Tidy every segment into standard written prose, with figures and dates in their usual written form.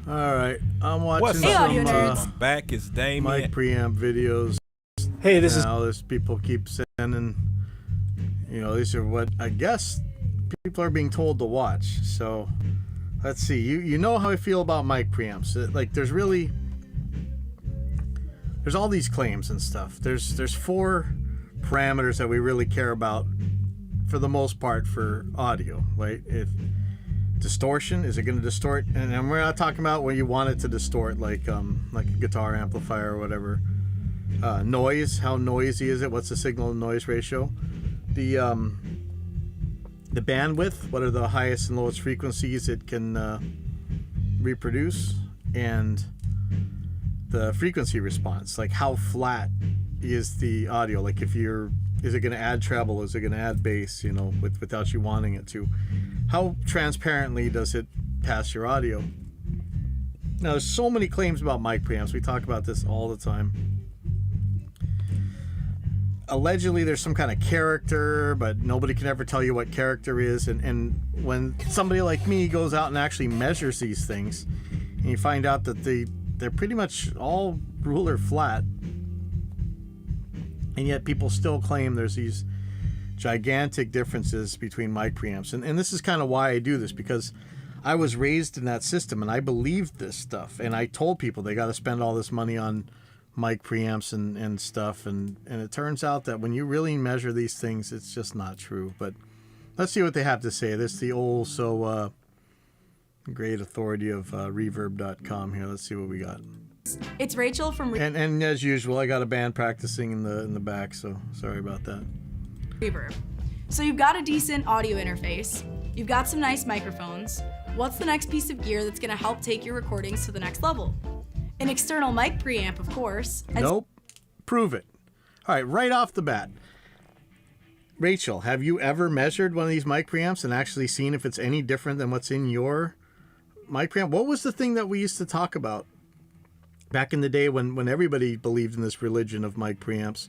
All right, I'm watching What's some up, audio nerds? nerds. I'm back. It's Damien. mic preamp videos. Hey, this is Now there's people keep sending, these are what I guess people are being told to watch. So let's see. You know how I feel about mic preamps. Like there's all these claims and stuff. There's 4 parameters that we really care about for the most part for audio, right? If distortion, is it going to distort? And we're not talking about when you want it to distort, like a guitar amplifier or whatever. Noise, how noisy is it? What's the signal to noise ratio? The bandwidth, what are the highest and lowest frequencies it can reproduce, and the frequency response, like how flat is the audio? Like is it going to add treble? Is it going to add bass? Without you wanting it to. How transparently does it pass your audio? Now, there's so many claims about mic preamps. We talk about this all the time. Allegedly, there's some kind of character, but nobody can ever tell you what character is. And when somebody like me goes out and actually measures these things, and you find out that they're pretty much all ruler flat, and yet people still claim there's these gigantic differences between mic preamps. And this is kind of why I do this, because I was raised in that system and I believed this stuff, and I told people they got to spend all this money on mic preamps and stuff, and it turns out that when you really measure these things, it's just not true. But let's see what they have to say. This is the old great authority of reverb.com here. Let's see what we got. It's Rachel from And as usual, I got a band practicing in the back, so sorry about that. Reverb. So you've got a decent audio interface, you've got some nice microphones. What's the next piece of gear that's going to help take your recordings to the next level? An external mic preamp, of course. Nope. Prove it. All right, right off the bat. Rachel, have you ever measured one of these mic preamps and actually seen if it's any different than what's in your mic preamp? What was the thing that we used to talk about back in the day when everybody believed in this religion of mic preamps?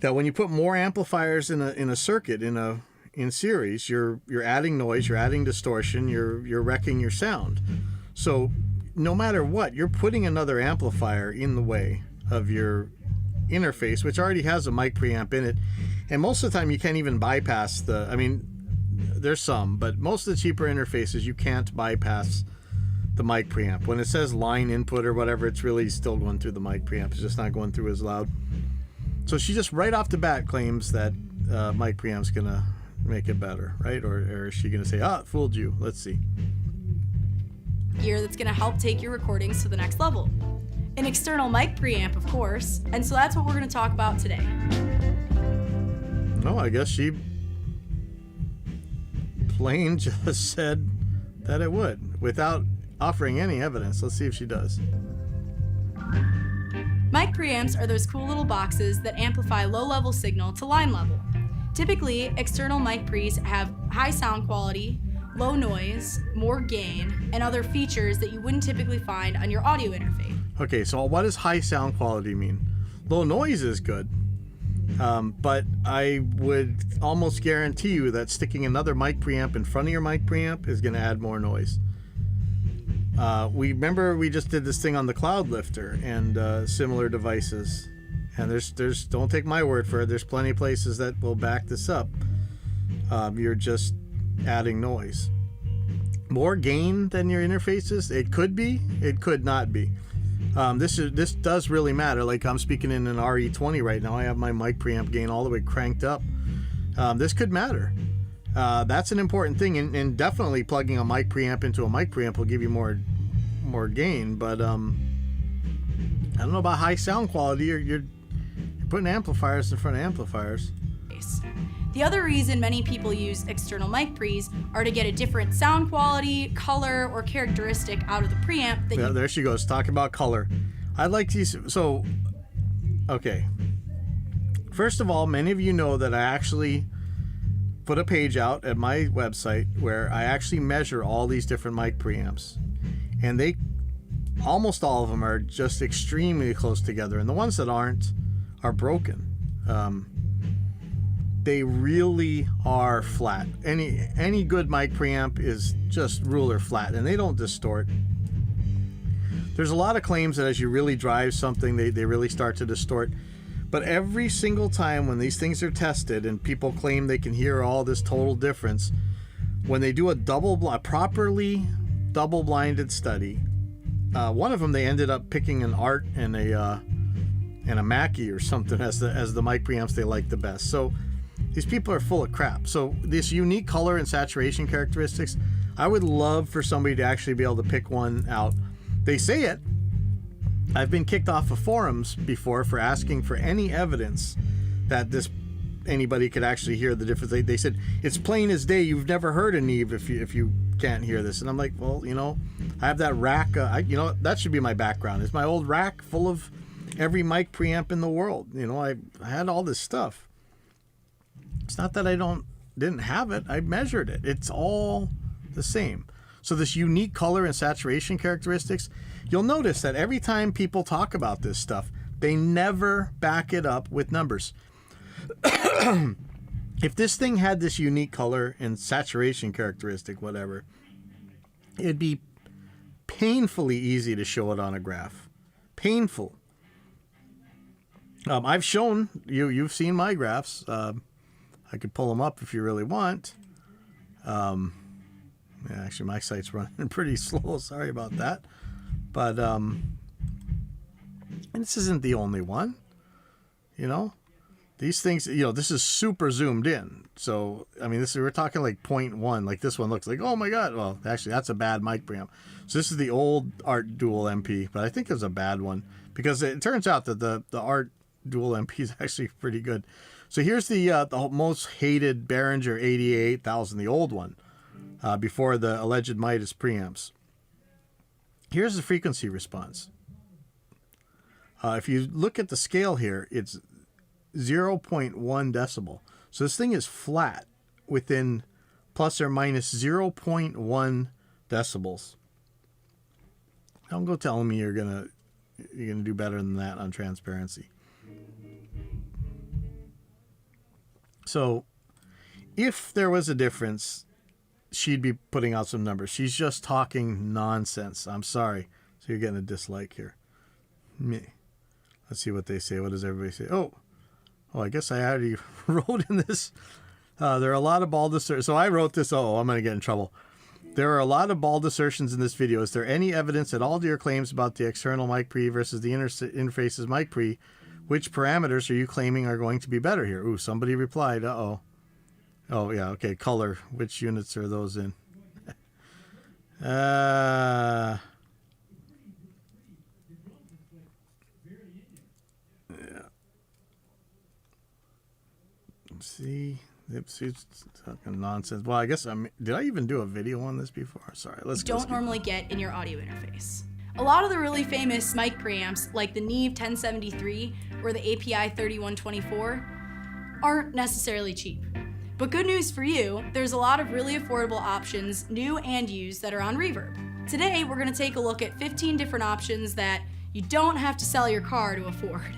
That when you put more amplifiers in a circuit in series, you're adding noise, you're adding distortion, you're wrecking your sound. So no matter what, you're putting another amplifier in the way of your interface, which already has a mic preamp in it. And most of the time you can't even bypass there's some, but most of the cheaper interfaces you can't bypass the mic preamp. When it says line input or whatever, it's really still going through the mic preamp. It's just not going through as loud. So she just right off the bat claims that mic preamp's gonna make it better, right? Or is she gonna say, fooled you? Let's see. Gear that's going to help take your recordings to the next level. An external mic preamp, of course. And so that's what we're going to talk about today. No, I guess she plain just said that it would without offering any evidence. Let's see if she does. Mic preamps are those cool little boxes that amplify low-level signal to line level. Typically, external mic pre's have high sound quality, low noise, more gain, and other features that you wouldn't typically find on your audio interface. Okay, so what does high sound quality mean? Low noise is good, but I would almost guarantee you that sticking another mic preamp in front of your mic preamp is going to add more noise. We just did this thing on the Cloud Lifter and similar devices, and there's don't take my word for it. There's plenty of places that will back this up. You're just adding noise. More gain than your interfaces? It could be, it could not be. This does really matter. Like I'm speaking in an RE20 right now. I have my mic preamp gain all the way cranked up. This could matter. That's an important thing, and definitely plugging a mic preamp into a mic preamp will give you more gain. But I don't know about high sound quality. You're putting amplifiers in front of amplifiers. The other reason many people use external mic pre's are to get a different sound quality, color, or characteristic out of the preamp. There she goes, talking about color. I'd like to. So, okay. First of all, many of you know that I actually put a page out at my website where I actually measure all these different mic preamps, and almost all of them are just extremely close together, and the ones that aren't are broken. They really are flat. Any good mic preamp is just ruler flat, and they don't distort. there's a lot of claims that as you really drive something, they really start to distort. But every single time when these things are tested and people claim they can hear all this total difference, when they do a properly double-blinded study, one of them they ended up picking an Art and a Mackie or something as the mic preamps they like the best. So these people are full of crap. So this unique color and saturation characteristics, I would love for somebody to actually be able to pick one out. They say it. I've been kicked off of forums before for asking for any evidence that anybody could actually hear the difference. They said, it's plain as day. You've never heard a Neve if you can't hear this. And I'm like, well, I have that rack. That should be my background. It's my old rack full of every mic preamp in the world. I had all this stuff. It's not that I didn't have it. I measured it. It's all the same. So this unique color and saturation characteristics, you'll notice that every time people talk about this stuff, they never back it up with numbers. If this thing had this unique color and saturation characteristic, whatever, it'd be painfully easy to show it on a graph. Painful. I've shown you've seen my graphs. I could pull them up if you really want. Yeah, actually, my site's running pretty slow. Sorry about that. But and this isn't the only one. These things. This is super zoomed in. So I mean, we're talking like 0.1. Like this one looks like, oh my god. Well, actually, that's a bad mic preamp. So this is the old Art Dual MP, but I think it's a bad one because it turns out that the Art Dual MP is actually pretty good. So here's the most hated Behringer 88,000, the old one. Before the alleged Midas preamps. Here's the frequency response. If you look at the scale here, it's 0.1 decibel. So this thing is flat within plus or minus 0.1 decibels. Don't go telling me you're gonna do better than that on transparency. So if there was a difference, she'd be putting out some numbers. She's just talking nonsense. I'm sorry. So you're getting a dislike here. Me. Let's see what they say. What does everybody say? Oh, I guess I already wrote in this. There are a lot of bald assertions. So I wrote this. Oh, I'm going to get in trouble. There are a lot of bald assertions in this video. Is there any evidence at all to your claims about the external mic pre versus the interface's mic pre? Which parameters are you claiming are going to be better here? Ooh, somebody replied. Uh-oh. Oh, yeah, okay, color. Which units are those in? Yeah. Let's see. It's talking nonsense. Well, I guess did I even do a video on this before? Sorry, let's go. Don't normally get in your audio interface. A lot of the really famous mic preamps, like the Neve 1073 or the API 3124, aren't necessarily cheap. But good news for you, there's a lot of really affordable options, new and used, that are on Reverb. Today, we're going to take a look at 15 different options that you don't have to sell your car to afford.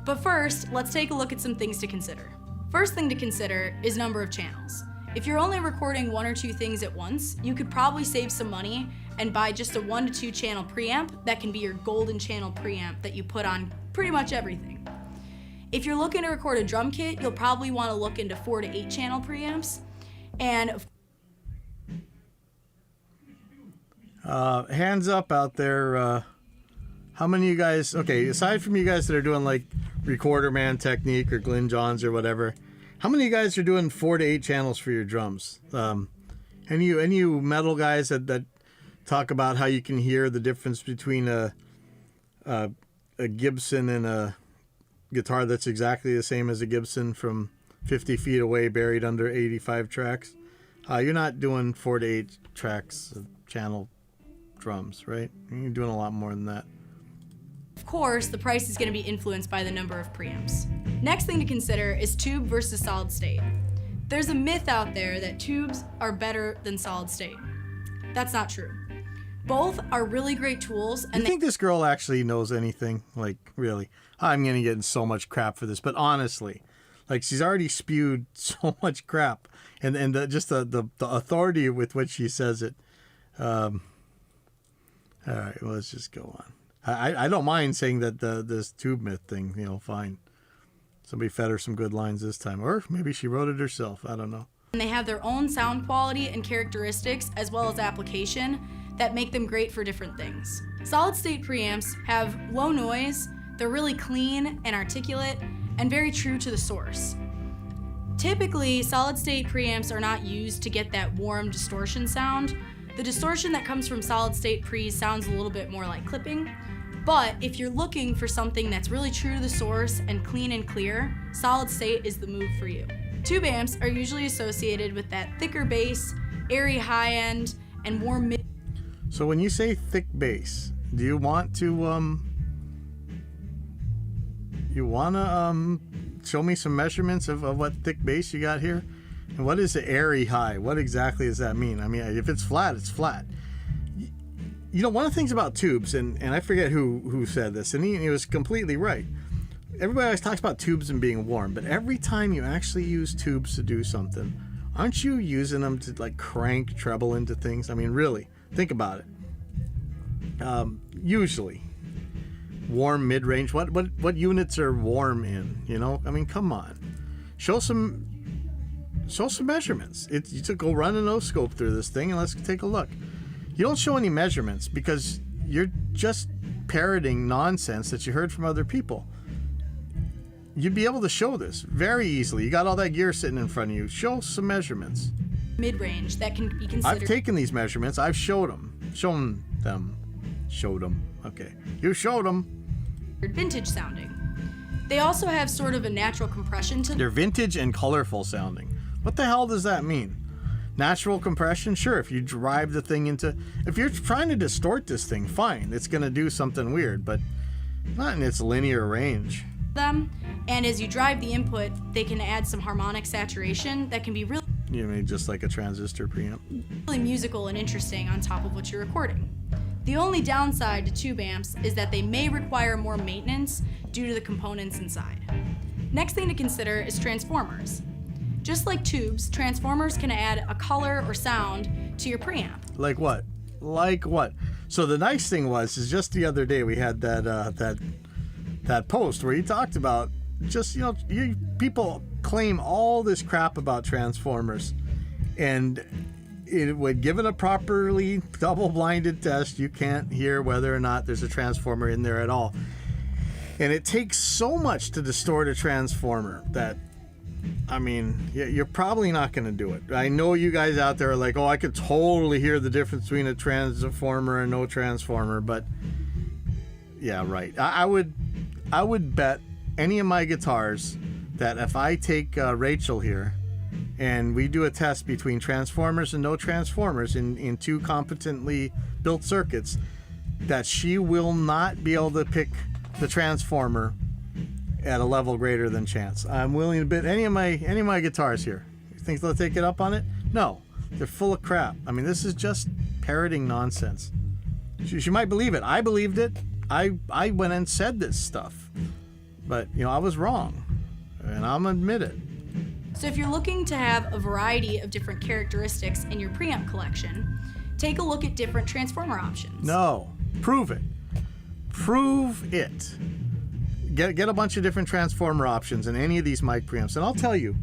But first, let's take a look at some things to consider. First thing to consider is number of channels. If you're only recording one or two things at once, you could probably save some money and buy just a 1 to 2 channel preamp that can be your golden channel preamp that you put on pretty much everything. If you're looking to record a drum kit, you'll probably want to look into 4 to 8 channel preamps. And hands up out there. How many of you guys, okay, aside from you guys that are doing like Recorder Man technique or Glyn Johns or whatever, how many of you guys are doing 4 to 8 channels for your drums? Any you metal guys that talk about how you can hear the difference between a Gibson and a guitar that's exactly the same as a Gibson from 50 feet away, buried under 85 tracks? You're not doing 4 to 8 tracks of channel drums, right? You're doing a lot more than that. Of course, the price is going to be influenced by the number of preamps. Next thing to consider is tube versus solid state. There's a myth out there that tubes are better than solid state. That's not true. Both are really great tools. And you think this girl actually knows anything? Like, really? I'm going to get in so much crap for this, but honestly, like, she's already spewed so much crap, and just the authority with which she says it. All right, well, let's just go on. I don't mind saying that this tube myth thing, fine. Somebody fed her some good lines this time. Or maybe she wrote it herself. I don't know. And they have their own sound quality and characteristics as well as application that make them great for different things. Solid state preamps have low noise, they're really clean and articulate, and very true to the source. Typically, solid state preamps are not used to get that warm distortion sound. The distortion that comes from solid state pre's sounds a little bit more like clipping. But if you're looking for something that's really true to the source and clean and clear, solid state is the move for you. Tube amps are usually associated with that thicker bass, airy high end, and warm mid. So when you say thick bass, do you want to show me some measurements of what thick bass you got here? And what is the airy high? What exactly does that mean? I mean, if it's flat, it's flat. One of the things about tubes, and I forget who said this, and he was completely right. Everybody always talks about tubes and being warm, but every time you actually use tubes to do something, aren't you using them to like crank treble into things? I mean, really, think about it. Usually, warm mid-range. What units are warm in? I mean, come on, show some measurements. You took go run an O-scope through this thing and let's take a look. You don't show any measurements because you're just parroting nonsense that you heard from other people. You'd be able to show this very easily. You got all that gear sitting in front of you. Show some measurements. Mid-range that can be considered. I've taken these measurements. I've showed them. Okay. You showed them. Vintage sounding. They also have sort of a natural compression to them. They're vintage and colorful sounding. What the hell does that mean? Natural compression? Sure, if you drive the thing if you're trying to distort this thing, fine. It's going to do something weird, but not in its linear range. And as you drive the input, they can add some harmonic saturation that can be really You mean just like a transistor preamp? musical and interesting on top of what you're recording. The only downside to tube amps is that they may require more maintenance due to the components inside. Next thing to consider is transformers. Just like tubes, transformers can add a color or sound to your preamp. Like what? So the nice thing is just the other day we had that post where he talked about just, people claim all this crap about transformers, and when given a properly double-blinded test, you can't hear whether or not there's a transformer in there at all. And it takes so much to distort a transformer that, I mean, you're probably not going to do it. I know you guys out there are like, oh, I could totally hear the difference between a transformer and no transformer, but yeah, right. I would bet any of my guitars that if I take Rachel here and we do a test between transformers and no transformers in two competently built circuits, that she will not be able to pick the transformer at a level greater than chance. I'm willing to bet any of my guitars here. You think they'll take it up on it? No, they're full of crap. I mean, this is just parroting nonsense. She might believe it. I believed it. I went and said this stuff, but I was wrong, and I'm gonna admit it. So if you're looking to have a variety of different characteristics in your preamp collection, take a look at different transformer options. No, prove it. Prove it. Get a bunch of different transformer options in any of these mic preamps, and I'll tell you,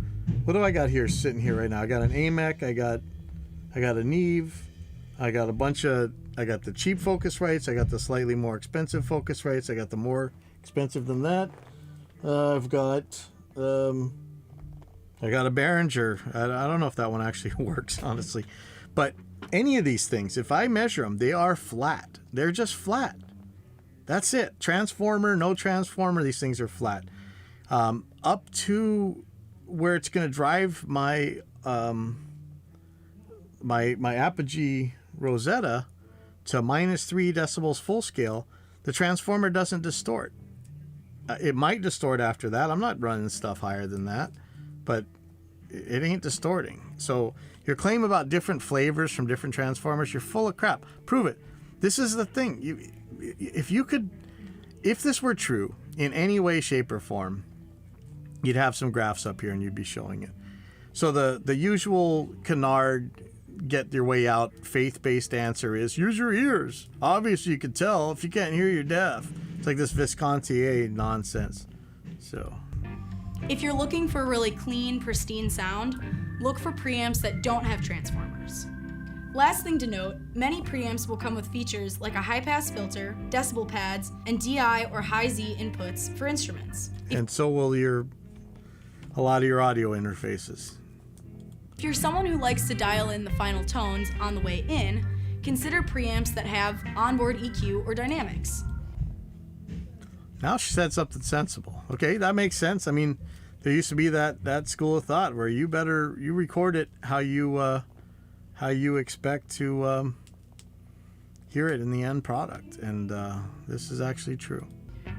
what do I got here sitting here right now? I got an AMEC, I got a Neve, I got the cheap Focusrites, I got the slightly more expensive Focusrites, I got the more expensive than that. I've got I got a Behringer. I don't know if that one actually works, honestly, but any of these things, if I measure them, they are flat. They're just flat. That's it. Transformer, no transformer, these things are flat. Up to where it's going to drive my my Apogee Rosetta to -3 decibels full scale, the transformer doesn't distort. It might distort after that. I'm not running stuff higher than that, but it ain't distorting. So your claim about different flavors from different transformers, you're full of crap. Prove it. This is the thing. If this were true in any way, shape, or form, you'd have some graphs up here and you'd be showing it. So the usual canard, get your way out faith-based answer is use your ears. Obviously you can tell. If you can't hear, you're deaf. It's like this Viscontier nonsense. So If you're looking for a really clean, pristine sound, look for preamps that don't have transformers. Last thing to note, many preamps will come with features like a high-pass filter, decibel pads, and DI or high-Z inputs for instruments. And so will a lot of your audio interfaces. If you're someone who likes to dial in the final tones on the way in, consider preamps that have onboard EQ or dynamics. Now she said something sensible. Okay, that makes sense. I mean, there used to be that school of thought where you record it how you expect to hear it in the end product, and this is actually true.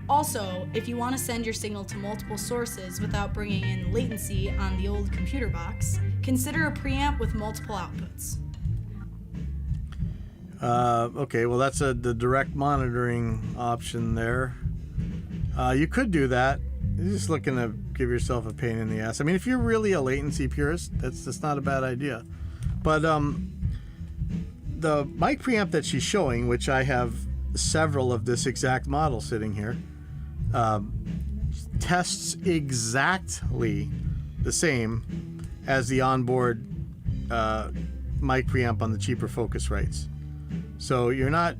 Also, if you want to send your signal to multiple sources without bringing in latency on the old computer box, consider a preamp with multiple outputs. Okay, well that's the direct monitoring option there. You could do that. You're just looking to give yourself a pain in the ass. I mean, if you're really a latency purist, that's not a bad idea. But the mic preamp that she's showing, which I have several of this exact model sitting here, tests exactly the same as the onboard mic preamp on the cheaper Focusrites. So you're not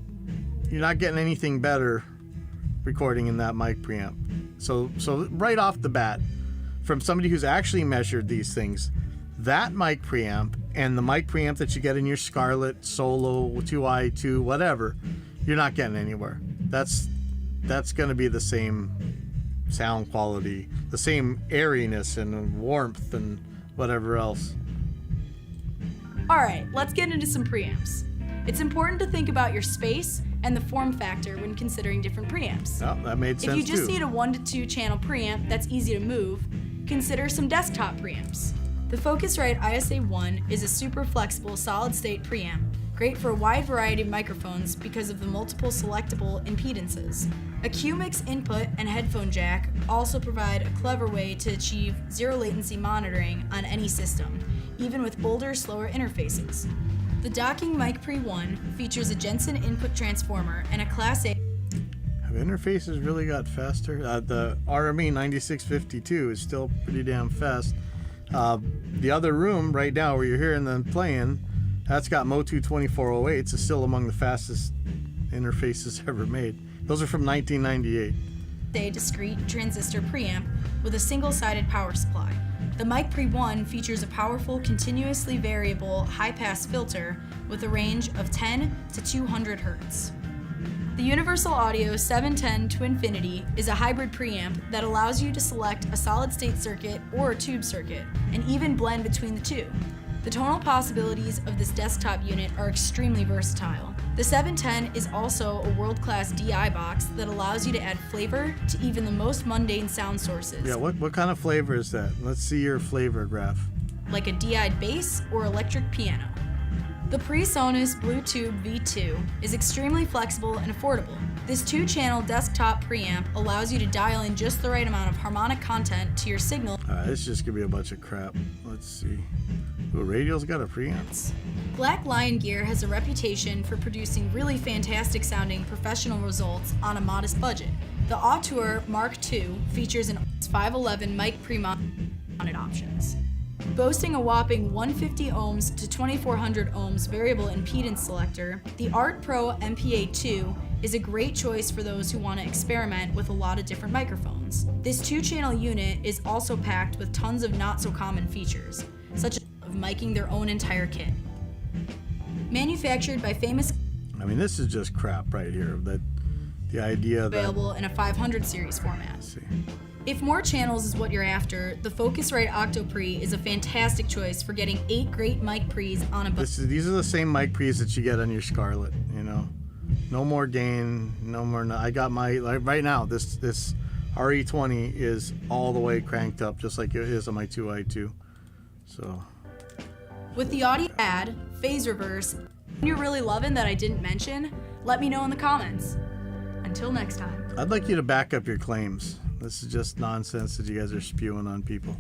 getting anything better recording in that mic preamp. So right off the bat, from somebody who's actually measured these things, that mic preamp and the mic preamp that you get in your Scarlett, Solo, 2i2, whatever, you're not getting anywhere. That's going to be the same sound quality, the same airiness and warmth and whatever else. Alright, let's get into some preamps. It's important to think about your space and the form factor when considering different preamps. Oh, that made sense too. If you just need a 1 to 2 channel preamp that's easy to move, consider some desktop preamps. The Focusrite ISA1 is a super flexible solid-state preamp, great for a wide variety of microphones because of the multiple selectable impedances. A Q-Mix input and headphone jack also provide a clever way to achieve zero latency monitoring on any system, even with older, slower interfaces. The docking Mic Pre 1 features a Jensen input transformer and a Class A. Have interfaces really got faster? The RME 9652 is still pretty damn fast. The other room right now where you're hearing them playing, that's got Motu 2408s. It's still among the fastest interfaces ever made. Those are from 1998. A discrete transistor preamp with a single-sided power supply. The Mic Pre 1 features a powerful, continuously variable, high-pass filter with a range of 10 to 200 Hz. The Universal Audio 710 to Infinity is a hybrid preamp that allows you to select a solid-state circuit or a tube circuit, and even blend between the two. The tonal possibilities of this desktop unit are extremely versatile. The 710 is also a world-class DI box that allows you to add flavor to even the most mundane sound sources. Yeah, what kind of flavor is that? Let's see your flavor graph. Like a DI'd bass or electric piano. The PreSonus Bluetooth V2 is extremely flexible and affordable. This 2-channel desktop preamp allows you to dial in just the right amount of harmonic content to your signal. This is just gonna be a bunch of crap. Let's see. Ooh, Radio's got a preamp. Black Lion Gear has a reputation for producing really fantastic sounding professional results on a modest budget. The Auteur Mark II features an 511 mic pre-mounted options. Boasting a whopping 150 ohms to 2400 ohms variable impedance selector, the Art Pro MPA2 is a great choice for those who want to experiment with a lot of different microphones. This 2-channel unit is also packed with tons of not so common features, such as miking their own entire kit. Manufactured by famous... I mean, this is just crap right here. The idea that... Available in a 500 series format. Let's see. If more channels is what you're after, the Focusrite Octopre is a fantastic choice for getting 8 great mic pre's on a These are the same mic pre's that you get on your Scarlett, you know. No more gain, no more... I got my... Like right now, this RE20 is all the way cranked up, just like it is on my 2i2. So... With the audio add, phase reverse, and you're really loving that I didn't mention, let me know in the comments. Until next time. I'd like you to back up your claims. This is just nonsense that you guys are spewing on people.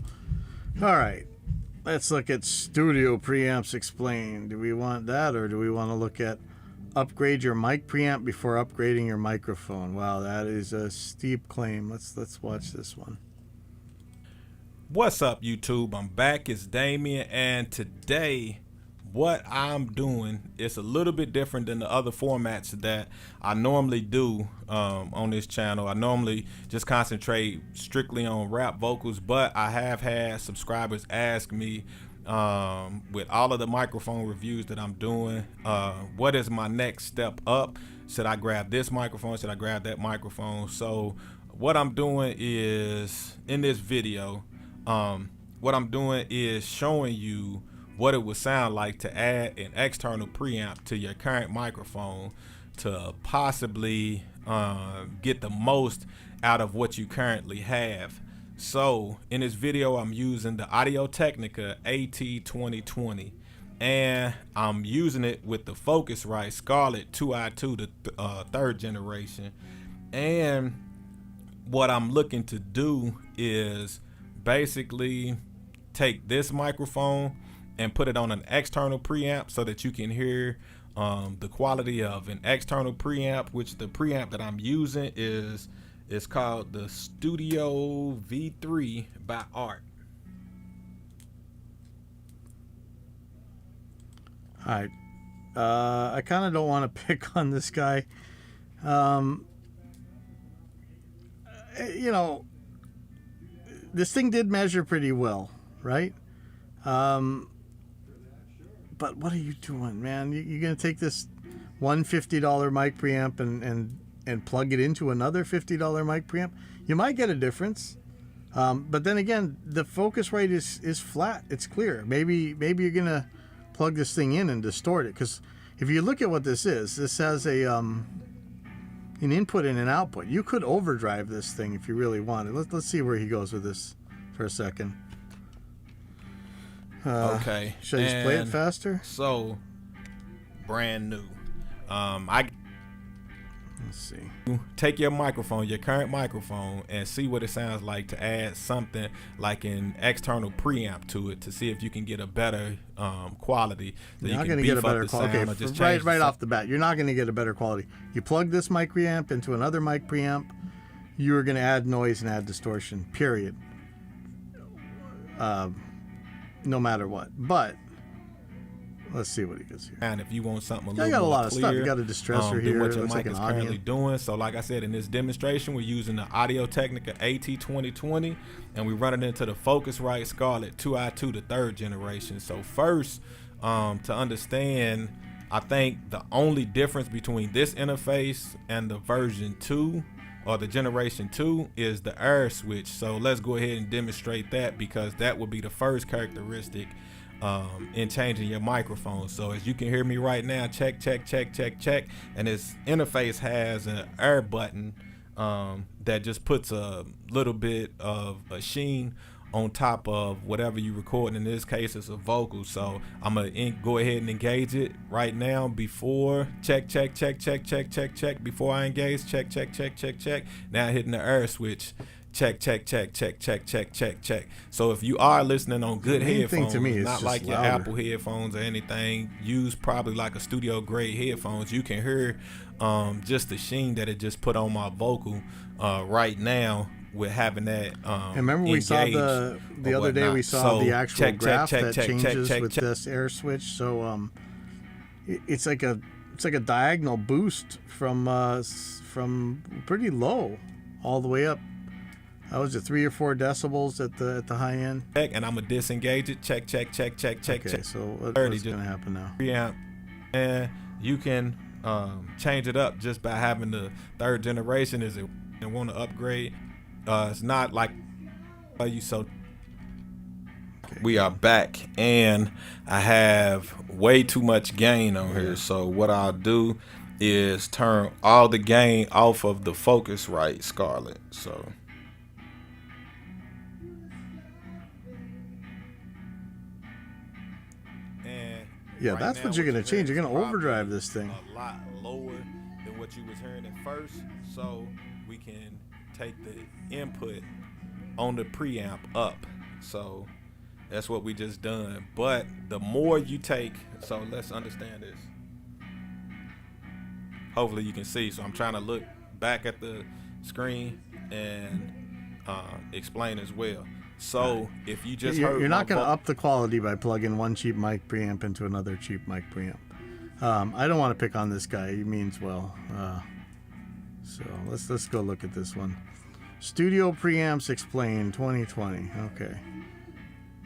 All right. Let's look at studio preamps explained. Do we want that, or do we want to look at upgrade your mic preamp before upgrading your microphone? Wow, that is a steep claim. Let's watch this one. What's up, YouTube? I'm back. It's Damien, and today what I'm doing is a little bit different than the other formats that I normally do on this channel. I normally just concentrate strictly on rap vocals, but I have had subscribers ask me with all of the microphone reviews that I'm doing, what is my next step up? Should I grab this microphone? Should I grab that microphone? So what I'm doing is, in this video, what I'm doing is showing you what it would sound like to add an external preamp to your current microphone to possibly get the most out of what you currently have. So in this video, I'm using the Audio-Technica AT2020, and I'm using it with the Focusrite Scarlett 2i2, the third generation. And what I'm looking to do is basically take this microphone and put it on an external preamp so that you can hear the quality of an external preamp, which the preamp that I'm using is called the Studio V3 by Art. All right. I kind of don't want to pick on this guy. You know, this thing did measure pretty well, right? But what are you doing, man? You're going to take this $150 mic preamp and plug it into another $50 mic preamp? You might get a difference. But then again, the Focusrite is flat. It's clear. Maybe you're going to plug this thing in and distort it. Because if you look at what this has an input and an output. You could overdrive this thing if you really wanted. Let's see where he goes with this for a second. Okay. Should I just play it faster? So, brand new. Let's see. Take your microphone, your current microphone, and see what it sounds like to add something like an external preamp to it to see if you can get a better quality. You're not going to get a better quality. Okay, right off the bat, you're not going to get a better quality. You plug this mic preamp into another mic preamp, you're going to add noise and add distortion, period. No matter what. But let's see what he gets here. And if you want something a little I got a lot more of clear, stuff. You got a distressor here. What your looks mic like is an currently onion. doing. So like I said, in this demonstration, we're using the Audio-Technica AT2020, and we run it into the Focusrite Scarlett 2i2, the third generation. So first, to understand, I think the only difference between this interface and the version 2 or the generation 2 is the air switch. So let's go ahead and demonstrate that, because that would be the first characteristic in changing your microphone. So as you can hear me right now, check, and this interface has an air button that just puts a little bit of a sheen on top of whatever you record. In this case, it's a vocal. So I'm gonna go ahead and engage it right now. Before check before I engage, check. Now hitting the air switch. Check. So if you are listening on good headphones, to me is not like your louder. Apple headphones or anything, use probably like a studio grade headphones. You can hear just the sheen that it just put on my vocal right now with having that And remember we saw the other day we saw the actual graph that changes with this air switch. So it's like a diagonal boost from pretty low all the way up. That was 3 or 4 decibels at the high end. And I'm gonna disengage it. Check. Okay, so what's gonna happen now? Preamp, and you can change it up just by having the third generation. Is it and want to upgrade? It's not like you. So we are back, and I have way too much gain on here. So what I'll do is turn all the gain off of the Focusrite Scarlett. So. Yeah, right, that's what you're going to change. You're going to overdrive this thing. A lot lower than what you was hearing at first, so we can take the input on the preamp up. So That's what we just done. But the more you take, so let's understand this. Hopefully you can see. So I'm trying to look back at the screen and explain as well. So if you just heard, you're not going to up the quality by plugging one cheap mic preamp into another cheap mic preamp. I don't want to pick on this guy. He means well. So let's go look at this one. Studio Preamps Explained 2020. Okay.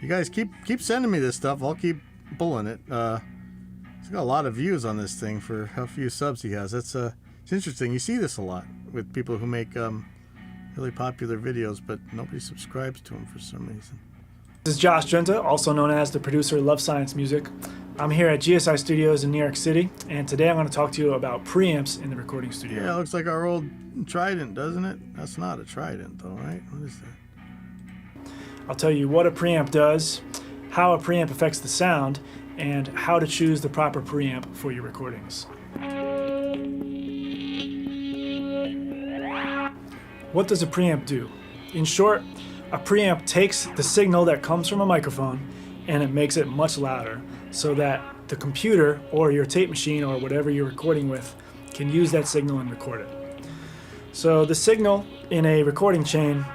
You guys keep sending me this stuff. I'll keep pulling it. He's got a lot of views on this thing for how few subs he has. It's interesting. You see this a lot with people who make really popular videos, but nobody subscribes to them for some reason. This is Josh Drenta, also known as the producer of Love Science Music. I'm here at GSI Studios in New York City, and today I'm going to talk to you about preamps in the recording studio. Yeah, it looks like our old Trident, doesn't it? That's not a Trident, though, right? What is that? I'll tell you what a preamp does, how a preamp affects the sound, and how to choose the proper preamp for your recordings. What does a preamp do? In short, a preamp takes the signal that comes from a microphone and it makes it much louder so that the computer or your tape machine or whatever you're recording with can use that signal and record it. So the signal in a recording chain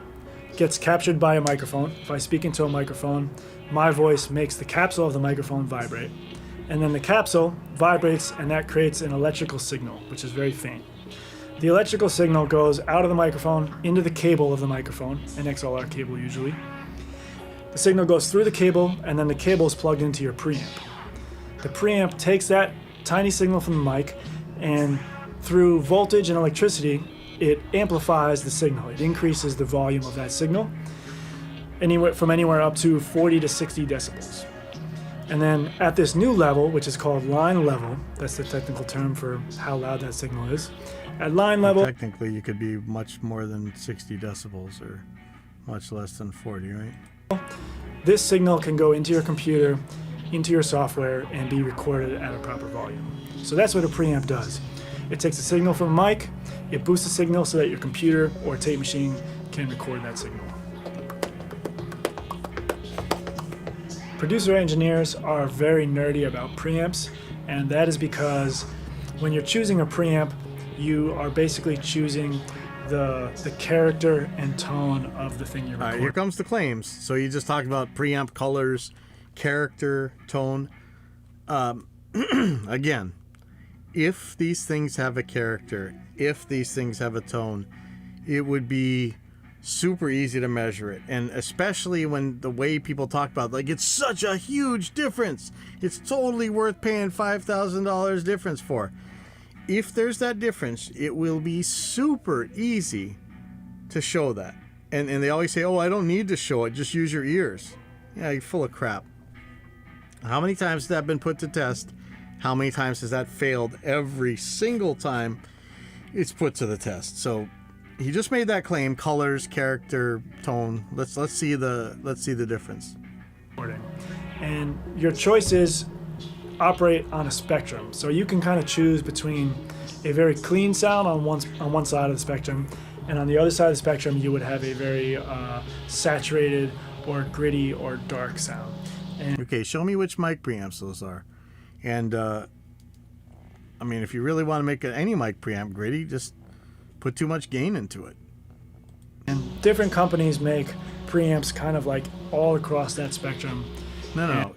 gets captured by a microphone. If I speak into a microphone, my voice makes the capsule of the microphone vibrate. And then the capsule vibrates and that creates an electrical signal, which is very faint. The electrical signal goes out of the microphone into the cable of the microphone, an XLR cable usually. The signal goes through the cable and then the cable is plugged into your preamp. The preamp takes that tiny signal from the mic and through voltage and electricity, it amplifies the signal. It increases the volume of that signal from anywhere up to 40 to 60 decibels. And then at this new level, which is called line level, that's the technical term for how loud that signal is. At line level, technically you could be much more than 60 decibels or much less than 40, right? This signal can go into your computer, into your software, and be recorded at a proper volume. So that's what a preamp does. It takes a signal from a mic, it boosts the signal so that your computer or tape machine can record that signal. Producer engineers are very nerdy about preamps, and that is because when you're choosing a preamp, you are basically choosing the character and tone of the thing you're recording. All right, here comes the claims. So you just talked about preamp colors, character, tone. Again, if these things have a character, if these things have a tone, it would be super easy to measure it. And especially when the way people talk about, like, it's such a huge difference. It's totally worth paying $5,000 difference for. If there's that difference, it will be super easy to show that. And they always say, oh, I don't need to show it, just use your ears. Yeah, you're full of crap. How many times has that been put to test? How many times has that failed? Every single time it's put to the test. So he just made that claim: colors, character, tone. Let's see the difference. And your choices operate on a spectrum, so you can kind of choose between a very clean sound on one side of the spectrum, and on the other side of the spectrum you would have a very saturated or gritty or dark sound. And okay, show me which mic preamps those are. And I mean, if you really want to make any mic preamp gritty, just put too much gain into it. And different companies make preamps kind of like all across that spectrum. No.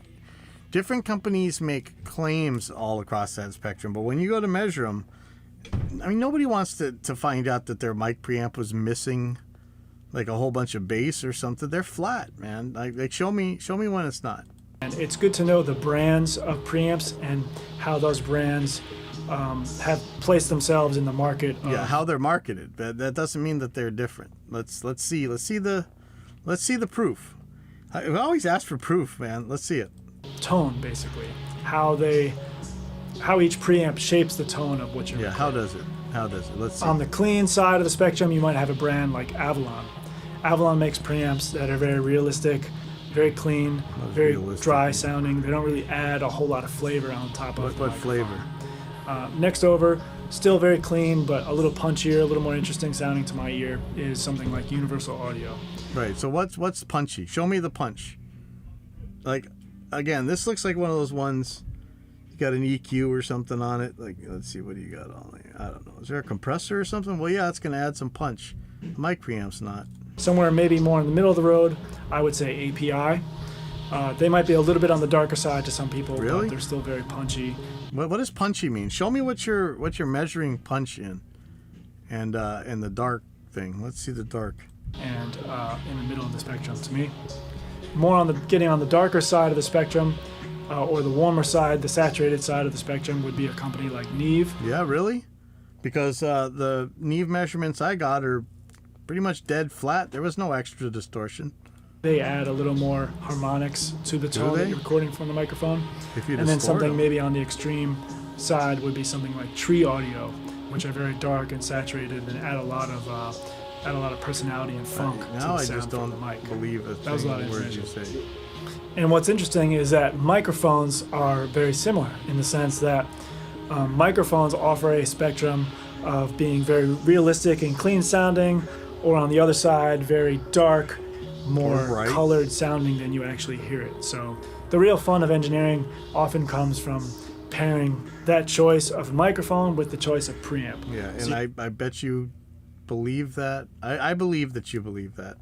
Different companies make claims all across that spectrum, but when you go to measure them, I mean, nobody wants to find out that their mic preamp was missing like a whole bunch of bass or something. They're flat, man. Like show me when it's not. And it's good to know the brands of preamps and how those brands have placed themselves in the market. Yeah, how they're marketed. That doesn't mean that they're different. Let's see the proof. I always ask for proof, man. Let's see it. Tone, basically, how each preamp shapes the tone of what you're recording. How does it? Let's see. On the clean side of the spectrum, you might have a brand like Avalon. Avalon makes preamps that are very realistic, very clean, very dry sounding. They don't really add a whole lot of flavor on top of it. What flavor? Next over, still very clean, but a little punchier, a little more interesting sounding to my ear, is something like Universal Audio. Right. So what's punchy? Show me the punch. Like, again, this looks like one of those ones. You got an EQ or something on it. Like, let's see, what do you got on there? I don't know. Is there a compressor or something? Well, yeah, it's going to add some punch. The mic preamp's not. Somewhere maybe more in the middle of the road, I would say API. They might be a little bit on the darker side to some people, Really? but they're still very punchy. What does punchy mean? Show me what you're measuring punch in, and the dark thing. Let's see the dark. And in the middle of the spectrum to me. More on the getting on the darker side of the spectrum, or the warmer side, the saturated side of the spectrum would be a company like Neve. Yeah, really? Because the Neve measurements I got are pretty much dead flat. There was no extra distortion. They add a little more harmonics to the tone that you're recording from the microphone. If you And then distort something them. maybe on the extreme side would be something like Tree Audio, which are very dark and saturated and add a lot of personality and funk to Now the I sound just from don't the mic. believe a That was a lot thing of word you information. say. And what's interesting is that microphones are very similar in the sense that microphones offer a spectrum of being very realistic and clean sounding, or on the other side, very dark, more Or bright. colored sounding than you actually hear it. So the real fun of engineering often comes from pairing that choice of microphone with the choice of preamp. Yeah, So and I bet you believe that. I believe that you believe that.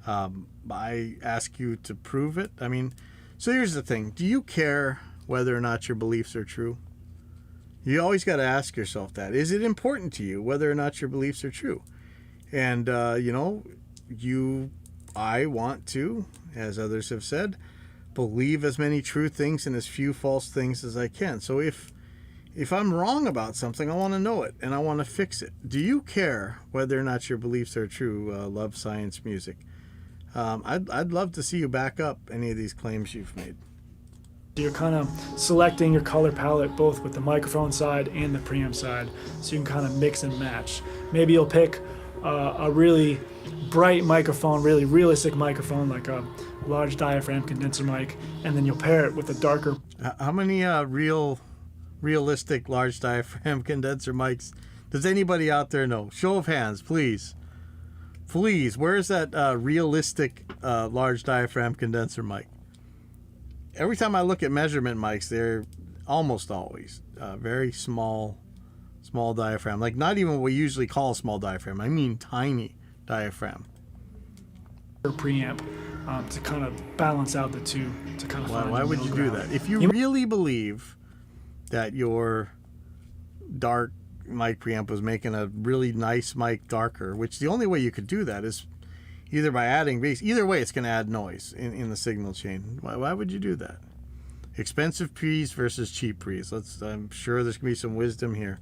I ask you to prove it. I mean, so here's the thing. Do you care whether or not your beliefs are true? You always got to ask yourself that. Is it important to you whether or not your beliefs are true? And, I want to, as others have said, believe as many true things and as few false things as I can. So if I'm wrong about something, I want to know it and I want to fix it. Do you care whether or not your beliefs are true? Love Science Music. I'd love to see you back up any of these claims you've made. you're kind of selecting your color palette both with the microphone side and the preamp side, so you can kind of mix and match. Maybe you'll pick a really bright microphone, really realistic microphone, like a large diaphragm condenser mic, and then you'll pair it with a darker. How many realistic large diaphragm condenser mics does anybody out there know? Show of hands, please. Please, where is that realistic large diaphragm condenser mic? Every time I look at measurement mics, they're almost always very small diaphragm. Like not even what we usually call small diaphragm. I mean tiny diaphragm. Preamp to kind of balance out the two, to kind of find Why the would you middle do ground. that? If you really believe that your dark mic preamp was making a really nice mic darker, which the only way you could do that is either by adding bass. Either way, it's going to add noise in the signal chain. Why would you do that? Expensive pre's versus cheap pre's. I'm sure there's going to be some wisdom here.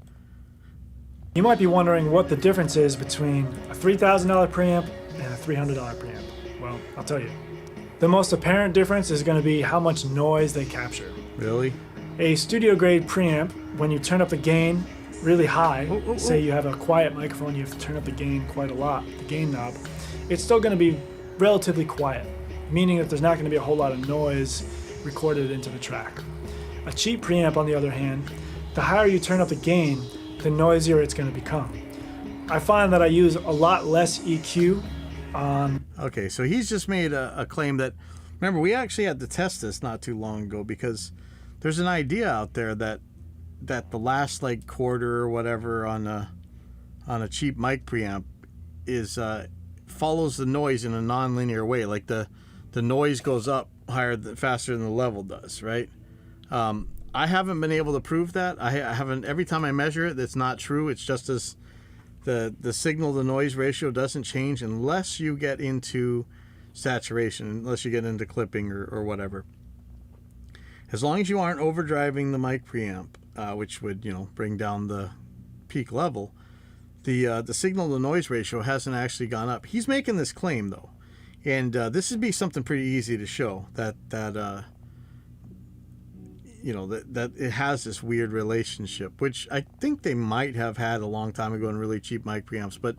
You might be wondering what the difference is between a $3,000 preamp and a $300 preamp. Well, I'll tell you. The most apparent difference is going to be how much noise they capture. Really? A studio grade preamp, when you turn up the gain really high, say you have a quiet microphone, you have to turn up the gain quite a lot, the gain knob, it's still going to be relatively quiet, meaning that there's not going to be a whole lot of noise recorded into the track. A cheap preamp, on the other hand, the higher you turn up the gain, the noisier it's going to become. I find that I use a lot less EQ on... Okay, so he's just made a claim that... Remember, we actually had to test this not too long ago because there's an idea out there that the last like quarter or whatever on a cheap mic preamp is follows the noise in a non-linear way. Like the noise goes up higher, faster than the level does, right? I haven't been able to prove that. I haven't. Every time I measure it, it's not true. It's just as the signal to noise ratio doesn't change unless you get into saturation, unless you get into clipping or whatever. As long as you aren't overdriving the mic preamp, which would bring down the peak level, the signal to noise ratio hasn't actually gone up. He's making this claim though, and this would be something pretty easy to show that it has this weird relationship, which I think they might have had a long time ago in really cheap mic preamps. But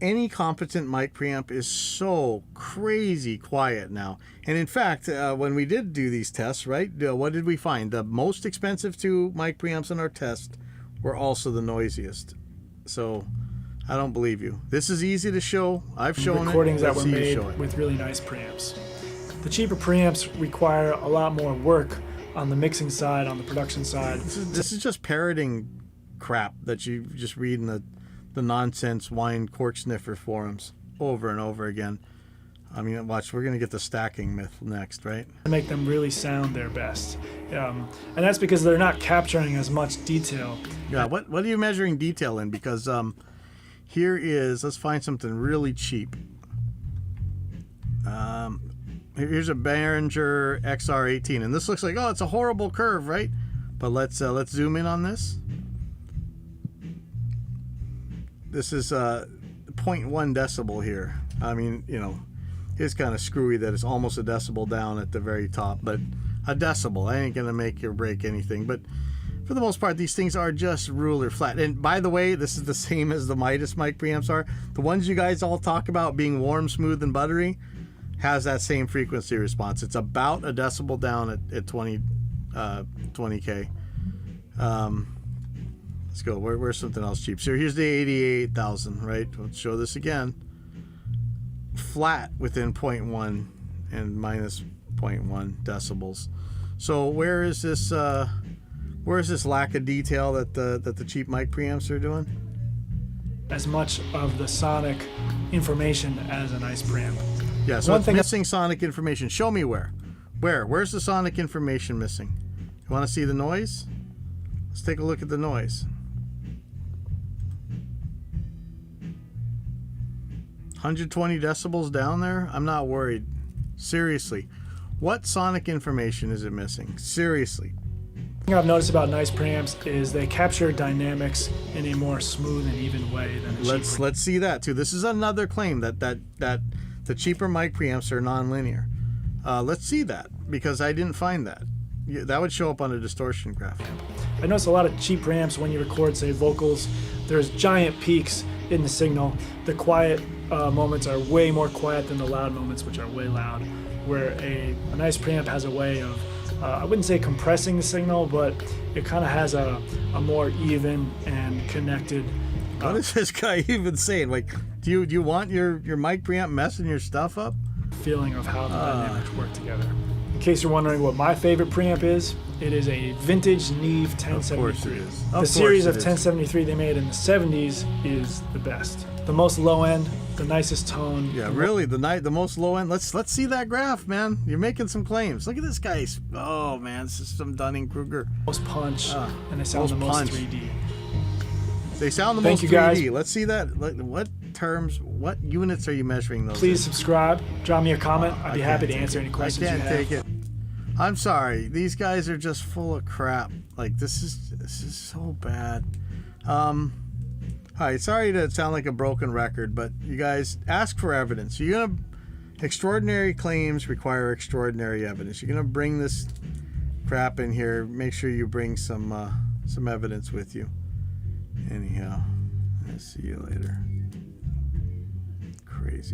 any competent mic preamp is so crazy quiet now. And in fact, when we did do these tests, right, what did we find? The most expensive two mic preamps in our test were also the noisiest. So I don't believe you. This is easy to show. I've shown recordings it. that Let's were see you made show it. with really nice preamps. The cheaper preamps require a lot more work on the mixing side, on the production side. This is just parroting crap that you just read in the nonsense wine cork sniffer forums over and over again. I mean, watch, we're going to get the stacking myth next, right? To make them really sound their best. And that's because they're not capturing as much detail. Yeah, what are you measuring detail in? Because here is, let's find something really cheap. Here's a Behringer Xr18, and this looks like, oh, it's a horrible curve, right? But let's zoom in on this. This is 0.1 decibel here. I mean, you know, it's kind of screwy that it's almost a decibel down at the very top, but a decibel, I ain't gonna make or break anything. But for the most part, these things are just ruler flat. And by the way, this is the same as the Midas mic preamps are. The ones you guys all talk about being warm, smooth, and buttery has that same frequency response. It's about a decibel down at 20K. Let's go. Where's something else cheap? So here's the 88,000, right? Let's show this again. Flat within 0.1 and minus 0.1 decibels. So where is this lack of detail that the cheap mic preamps are doing? As much of the sonic information as a nice preamp. Yeah, so it's missing sonic information. Show me where. Where's the sonic information missing? You want to see the noise? Let's take a look at the noise. 120 decibels down there? I'm not worried. Seriously. What sonic information is it missing? Seriously. The thing I've noticed about nice preamps is they capture dynamics in a more smooth and even way than a cheap. Let's see that too. This is another claim that the cheaper mic preamps are nonlinear. Let's see that, because I didn't find that. That would show up on a distortion graph. I notice a lot of cheap preamps when you record, say, vocals, there's giant peaks in the signal. The quiet moments are way more quiet than the loud moments, which are way loud. Where a nice preamp has a way of, I wouldn't say compressing the signal, but it kind of has a more even and connected. What is this guy even saying? Like, do you want your mic preamp messing your stuff up? Feeling of how the dynamics work together. In case you're wondering what my favorite preamp is, it is a vintage Neve 1073. Of course it is. The series of 1073 they made in the 70s is the best. The most low end, the nicest tone. Yeah, really, the most low end. Let's see that graph, man. You're making some claims. Look at this guy. Oh man, this is some Dunning-Kruger. Most punch, and they sound the most 3D. They sound the most 3D. Guys. Let's see that. What units are you measuring those? Please subscribe. Drop me a comment. I'd be happy to answer any questions you have. I can't take it. I'm sorry. These guys are just full of crap. Like, this is so bad. All right, sorry to sound like a broken record, but you guys ask for evidence. Extraordinary claims require extraordinary evidence. You're gonna bring this crap in here. Make sure you bring some evidence with you. Anyhow, I'll see you later. Crazy.